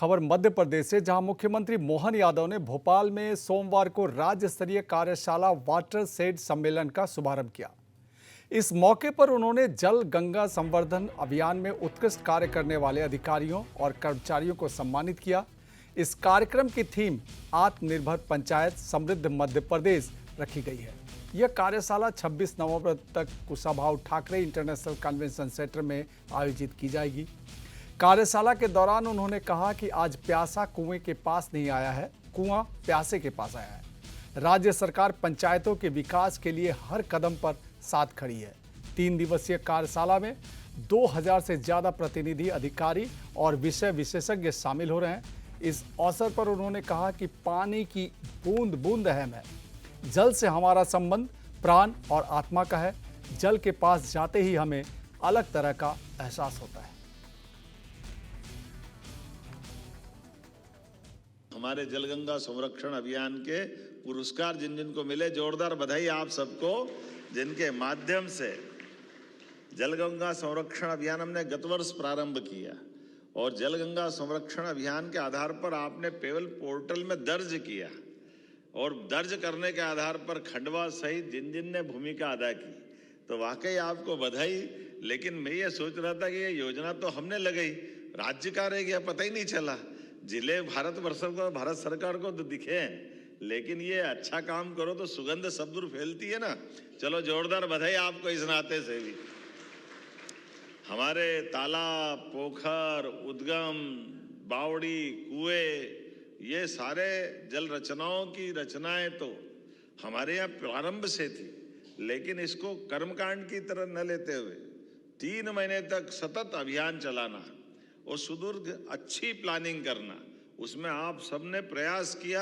खबर मध्य प्रदेश से, जहां मुख्यमंत्री मोहन यादव ने भोपाल में सोमवार को राज्य स्तरीय कार्यशाला वाटर शेड सम्मेलन का शुभारंभ किया। इस मौके पर उन्होंने जल गंगा संवर्धन अभियान में उत्कृष्ट कार्य करने वाले अधिकारियों और कर्मचारियों को सम्मानित किया। इस कार्यक्रम की थीम आत्मनिर्भर पंचायत समृद्ध मध्य प्रदेश रखी गई है। यह कार्यशाला 26 नवंबर तक Kushabhau Thackeray international convention centre में आयोजित की जाएगी। कार्यशाला के दौरान उन्होंने कहा कि आज प्यासा कुएं के पास नहीं आया है, कुआं प्यासे के पास आया है। राज्य सरकार पंचायतों के विकास के लिए हर कदम पर साथ खड़ी है। 3 दिवसीय कार्यशाला में 2000 से ज्यादा प्रतिनिधि, अधिकारी और विषय विशेषज्ञ शामिल हो रहे हैं। इस अवसर पर उन्होंने कहा कि पानी की बूंद बूंद अहम है। जल से हमारा संबंध प्राण और आत्मा का है। जल के पास जाते ही हमें अलग तरह का एहसास होता है। हमारे जलगंगा संरक्षण अभियान के पुरस्कार जिन जिन को मिले, जोरदार बधाई आप सबको, जिनके माध्यम से जलगंगा संरक्षण अभियान हमने गत वर्ष प्रारंभ किया और जलगंगा संरक्षण अभियान के आधार पर आपने पेवल पोर्टल में दर्ज किया और दर्ज करने के आधार पर खंडवा सहित जिन जिन ने भूमिका अदा की, तो वाकई आपको बधाई। लेकिन मैं ये सोच रहा था कि ये योजना तो हमने लगाई, राज्य का रह गया, पता ही नहीं चला। जिले भारतवर्ष को, भारत सरकार को तो दिखे हैं, लेकिन ये अच्छा काम करो तो सुगंध सब दूर फैलती है ना। चलो जोरदार बधाई आपको इस नाते से भी। हमारे तालाब, पोखर, उद्गम, बावड़ी, कुएं, ये सारे जल रचनाओं की रचनाएं तो हमारे यहाँ प्रारंभ से थी, लेकिन इसको कर्मकांड की तरह न लेते हुए 3 महीने तक सतत अभियान चलाना और सुदूर अच्छी प्लानिंग करना, उसमें आप सबने प्रयास किया।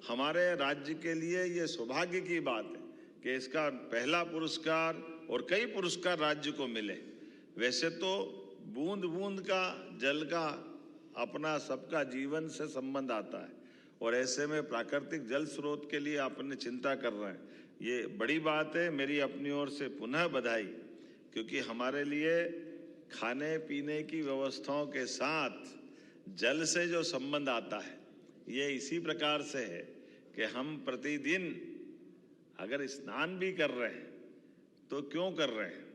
हमारे राज्य के लिए ये सौभाग्य की बात है कि इसका पहला पुरस्कार और कई पुरस्कार राज्य को मिले। वैसे तो बूंद बूंद का जल का अपना सबका जीवन से संबंध आता है और ऐसे में प्राकृतिक जल स्रोत के लिए अपने चिंता कर रहे हैं, ये बड़ी बात है। मेरी अपनी ओर से पुनः बधाई, क्योंकि हमारे लिए खाने पीने की व्यवस्थाओं के साथ जल से जो संबंध आता है, ये इसी प्रकार से है कि हम प्रतिदिन अगर स्नान भी कर रहे हैं तो क्यों कर रहे हैं।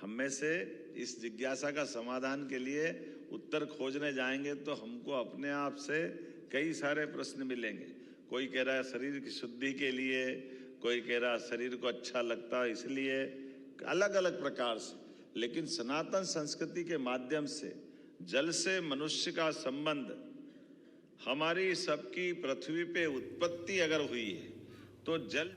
हम में से इस जिज्ञासा का समाधान के लिए उत्तर खोजने जाएंगे तो हमको अपने आप से कई सारे प्रश्न मिलेंगे। कोई कह रहा है शरीर की शुद्धि के लिए, कोई कह रहा है शरीर को अच्छा लगता है इसलिए, अलग अलग प्रकार से। लेकिन सनातन संस्कृति के माध्यम से जल से मनुष्य का संबंध, हमारी सबकी पृथ्वी पे उत्पत्ति अगर हुई है तो जल